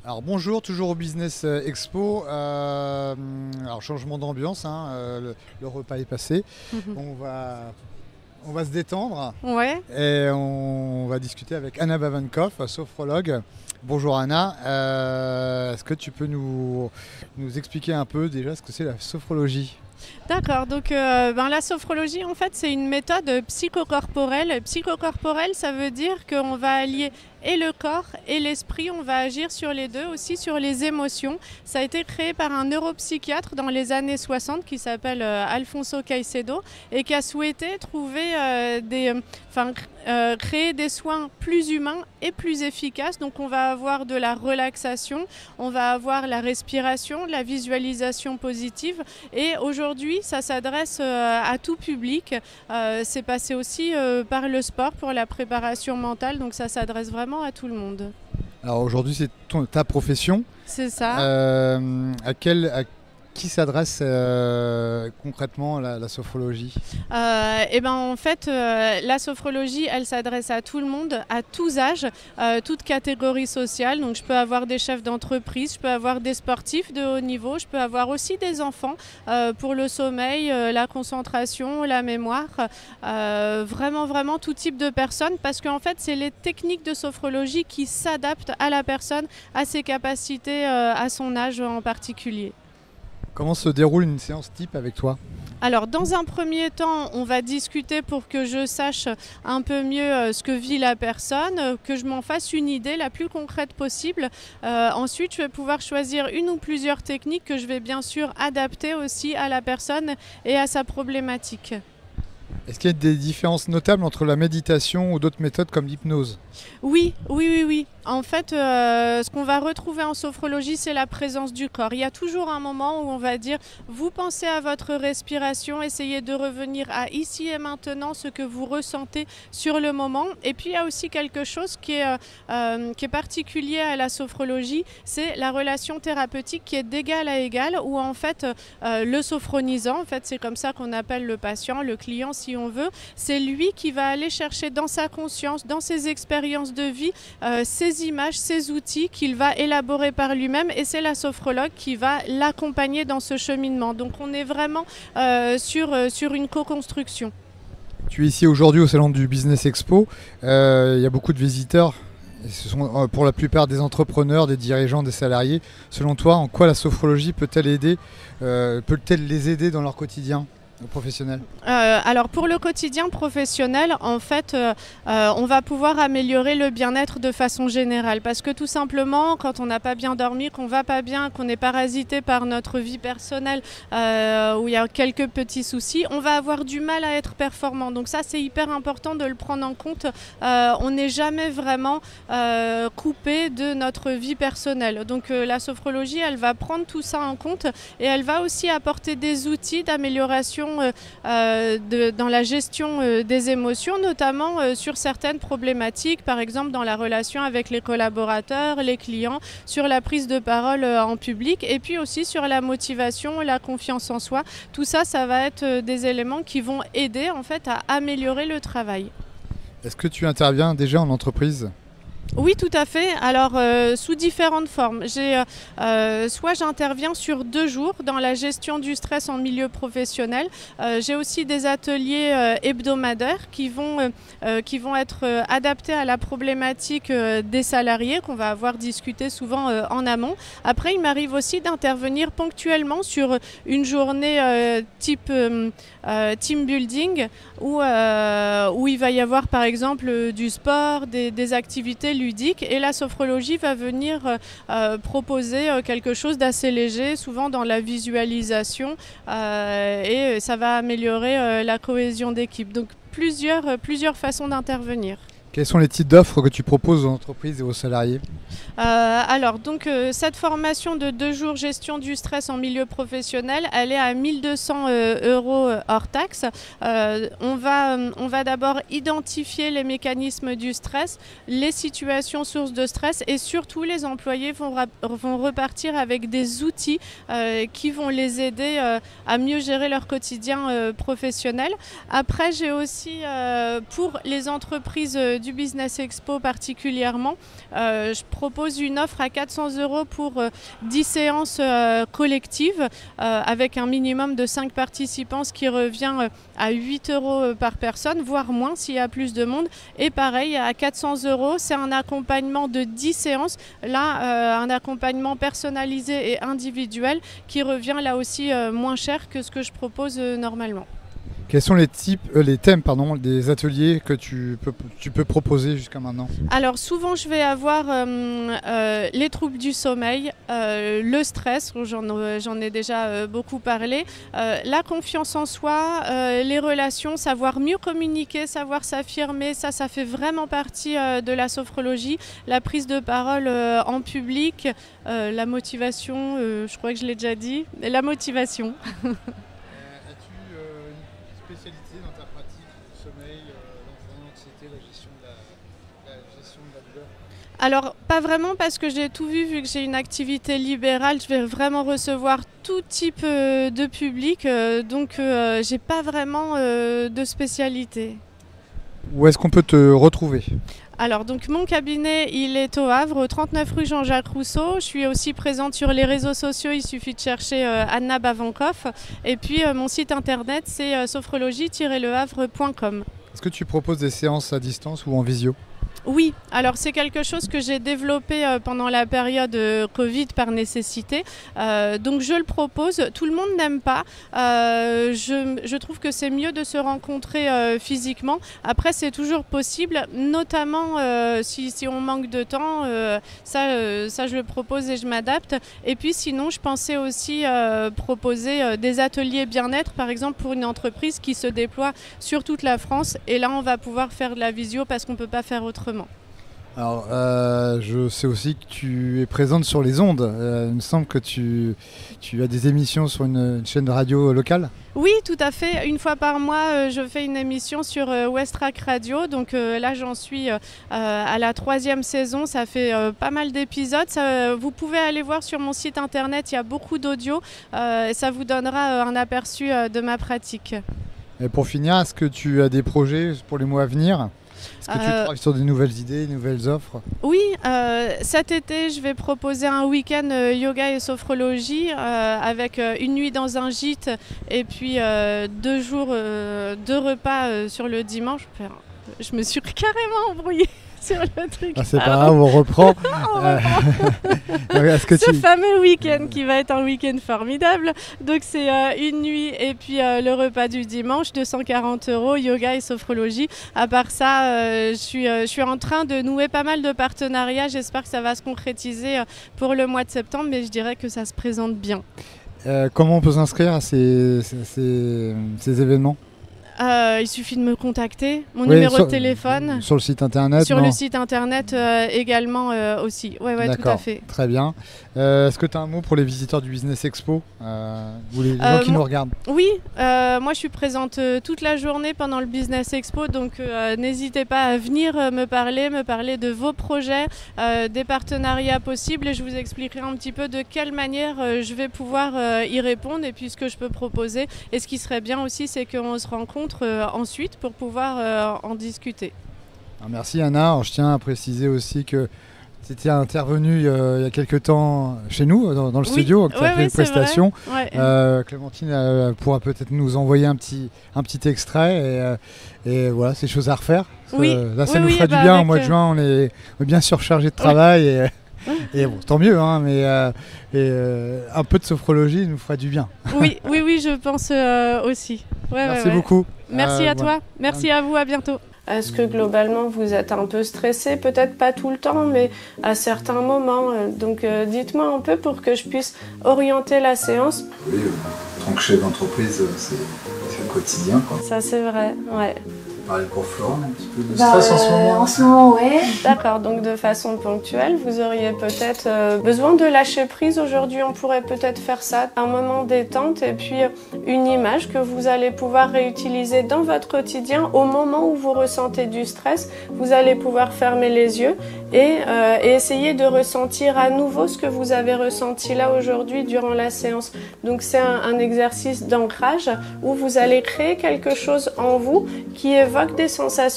Alors bonjour, toujours au Business Expo. Alors changement d'ambiance, hein, le repas est passé. On va se détendre Ouais. et on va discuter avec Anna Bavankoff, sophrologue. Bonjour Anna, est-ce que tu peux nous expliquer un peu déjà ce que c'est la sophrologie? D'accord, donc la sophrologie en fait c'est une méthode psychocorporelle. Psychocorporelle, ça veut dire qu'on va allier et le corps et l'esprit, on va agir sur les deux, aussi sur les émotions. Ça a été créé par un neuropsychiatre dans les années 60 qui s'appelle Alfonso Caicedo et qui a souhaité trouver créer des soins plus humains et plus efficaces. Donc on va avoir de la relaxation, on va avoir la respiration, la visualisation positive et aujourd'hui ça s'adresse à tout public. C'est passé aussi par le sport pour la préparation mentale, donc ça s'adresse vraiment à tout le monde. Alors aujourd'hui c'est ta profession. C'est ça. À qui s'adresse concrètement la sophrologie? En fait, la sophrologie, elle s'adresse à tout le monde, à tous âges, toute catégorie sociale. Donc je peux avoir des chefs d'entreprise, je peux avoir des sportifs de haut niveau, je peux avoir aussi des enfants pour le sommeil, la concentration, la mémoire. Vraiment tout type de personnes parce qu'en fait, c'est les techniques de sophrologie qui s'adaptent à la personne, à ses capacités, à son âge en particulier. Comment se déroule une séance type avec toi? Alors dans un premier temps, on va discuter pour que je sache un peu mieux ce que vit la personne, que je m'en fasse une idée la plus concrète possible. Ensuite, je vais pouvoir choisir une ou plusieurs techniques que je vais bien sûr adapter aussi à la personne et à sa problématique. Est-ce qu'il y a des différences notables entre la méditation ou d'autres méthodes comme l'hypnose? Oui. En fait, ce qu'on va retrouver en sophrologie, c'est la présence du corps. Il y a toujours un moment où on va dire, vous pensez à votre respiration, essayez de revenir à ici et maintenant, ce que vous ressentez sur le moment. Et puis, il y a aussi quelque chose qui est particulier à la sophrologie, c'est la relation thérapeutique qui est d'égal à égal, où en fait, le sophronisant, en fait, c'est comme ça qu'on appelle le patient, le client si on veut, c'est lui qui va aller chercher dans sa conscience, dans ses expériences de vie, ses images, ses outils qu'il va élaborer par lui-même et c'est la sophrologue qui va l'accompagner dans ce cheminement. Donc on est vraiment sur une co-construction. Tu es ici aujourd'hui au salon du Business Expo. Il y a beaucoup de visiteurs. Et ce sont pour la plupart des entrepreneurs, des dirigeants, des salariés. Selon toi, en quoi la sophrologie peut-elle les aider dans leur quotidien professionnel? Alors pour le quotidien professionnel, en fait, on va pouvoir améliorer le bien-être de façon générale parce que tout simplement, quand on n'a pas bien dormi, qu'on va pas bien, qu'on est parasité par notre vie personnelle, où il y a quelques petits soucis, on va avoir du mal à être performant. Donc ça, c'est hyper important de le prendre en compte. On n'est jamais vraiment coupé de notre vie personnelle. Donc la sophrologie, elle va prendre tout ça en compte et elle va aussi apporter des outils d'amélioration dans la gestion des émotions, notamment sur certaines problématiques, par exemple dans la relation avec les collaborateurs, les clients, sur la prise de parole en public et puis aussi sur la motivation, la confiance en soi. Tout ça, ça va être des éléments qui vont aider en fait à améliorer le travail. Est-ce que tu interviens déjà en entreprise? Oui, tout à fait. Alors, sous différentes formes. Soit j'interviens sur 2 jours dans la gestion du stress en milieu professionnel. J'ai aussi des ateliers hebdomadaires qui vont être adaptés à la problématique des salariés qu'on va avoir discuté souvent en amont. Après, il m'arrive aussi d'intervenir ponctuellement sur une journée type team building où il va y avoir par exemple du sport, des activités ludique et la sophrologie va venir proposer quelque chose d'assez léger, souvent dans la visualisation et ça va améliorer la cohésion d'équipe. Donc plusieurs façons d'intervenir. Quels sont les types d'offres que tu proposes aux entreprises et aux salariés? Cette formation de 2 jours gestion du stress en milieu professionnel, elle est à 1 200 € hors taxe. On va d'abord identifier les mécanismes du stress, les situations sources de stress et surtout les employés vont repartir avec des outils qui vont les aider à mieux gérer leur quotidien professionnel. Après, j'ai aussi pour les entreprises du Business Expo particulièrement. Je propose une offre à 400 € pour 10 séances collectives avec un minimum de 5 participants, ce qui revient à 8 € par personne, voire moins s'il y a plus de monde. Et pareil, à 400 €, c'est un accompagnement de 10 séances. Là, un accompagnement personnalisé et individuel qui revient là aussi moins cher que ce que je propose normalement. Quels sont les thèmes des ateliers que tu peux proposer jusqu'à maintenant? Alors souvent je vais avoir les troubles du sommeil, le stress, j'en ai déjà beaucoup parlé, la confiance en soi, les relations, savoir mieux communiquer, savoir s'affirmer, ça fait vraiment partie de la sophrologie, la prise de parole en public, la motivation, je crois que je l'ai déjà dit, la motivation. Spécialité dans ta pratique du sommeil, l'anxiété, la gestion de la douleur? Alors pas vraiment parce que j'ai tout vu que j'ai une activité libérale, je vais vraiment recevoir tout type de public, donc j'ai pas vraiment de spécialité. Où est-ce qu'on peut te retrouver? Alors donc mon cabinet il est au Havre, au 39 rue Jean-Jacques Rousseau. Je suis aussi présente sur les réseaux sociaux, il suffit de chercher Anna Bavankoff. Et puis mon site internet c'est sophrologie-lehavre.com. Est-ce que tu proposes des séances à distance ou en visio? Oui, alors c'est quelque chose que j'ai développé pendant la période Covid par nécessité. Donc je le propose, tout le monde n'aime pas. Je trouve que c'est mieux de se rencontrer physiquement. Après c'est toujours possible, notamment si on manque de temps, ça je le propose et je m'adapte. Et puis sinon je pensais aussi proposer des ateliers bien-être, par exemple pour une entreprise qui se déploie sur toute la France. Et là on va pouvoir faire de la visio parce qu'on ne peut pas faire autrement. Alors, je sais aussi que tu es présente sur les ondes. Il me semble que tu as des émissions sur une chaîne de radio locale. Oui, tout à fait. Une fois par mois, je fais une émission sur Westrack Radio. Donc là, j'en suis à la 3e saison. Ça fait pas mal d'épisodes. Vous pouvez aller voir sur mon site internet. Il y a beaucoup d'audio. Ça vous donnera un aperçu de ma pratique. Et pour finir, est-ce que tu as des projets pour les mois à venir ? Est-ce que tu travailles sur de nouvelles idées, de nouvelles offres? Oui, cet été, je vais proposer un week-end yoga et sophrologie avec une nuit dans un gîte et puis 2 jours, 2 repas sur le dimanche. Je me suis carrément embrouillée sur le truc. Ah, c'est pas grave, on reprend. Ce fameux week-end qui va être un week-end formidable. Donc c'est une nuit et puis le repas du dimanche, 240 €, yoga et sophrologie. À part ça, je suis en train de nouer pas mal de partenariats. J'espère que ça va se concrétiser pour le mois de septembre, mais je dirais que ça se présente bien. Comment on peut s'inscrire à ces événements? Il suffit de me contacter, mon numéro de téléphone. Sur le site internet? Sur le site internet également aussi. Oui, tout à fait. Très bien. Est-ce que tu as un mot pour les visiteurs du Business Expo ou les gens qui nous regardent? Oui, moi je suis présente toute la journée pendant le Business Expo, donc n'hésitez pas à venir me parler de vos projets, des partenariats possibles et je vous expliquerai un petit peu de quelle manière je vais pouvoir y répondre et puis ce que je peux proposer. Et ce qui serait bien aussi, c'est qu'on se rencontre ensuite pour pouvoir en discuter. Alors, merci Anna. Alors, je tiens à préciser aussi que tu étais intervenue il y a quelques temps chez nous dans le studio, tu as fait une prestation. Ouais. Clémentine pourra peut-être nous envoyer un petit extrait et voilà, c'est chose à refaire. Là ça nous fera du bien. Au mois de juin on est bien surchargé de travail et bon, tant mieux, hein, mais un peu de sophrologie nous fera du bien. Oui, je pense aussi. Merci beaucoup. Merci à toi, merci à vous, à bientôt. Est-ce que globalement vous êtes un peu stressé? Peut-être pas tout le temps, mais à certains moments. Donc dites-moi un peu pour que je puisse orienter la séance. Oui, en tant que chef d'entreprise, c'est le quotidien, quoi. Ça c'est vrai, ouais. Parler pour Florent, un petit peu de stress en ce moment. En ce moment, ouais. D'accord, donc de façon ponctuelle, vous auriez peut-être besoin de lâcher prise. Aujourd'hui, on pourrait peut-être faire ça, un moment détente et puis une image que vous allez pouvoir réutiliser dans votre quotidien au moment où vous ressentez du stress. Vous allez pouvoir fermer les yeux et essayer de ressentir à nouveau ce que vous avez ressenti là aujourd'hui durant la séance. Donc c'est un exercice d'ancrage où vous allez créer quelque chose en vous qui évoque des sensations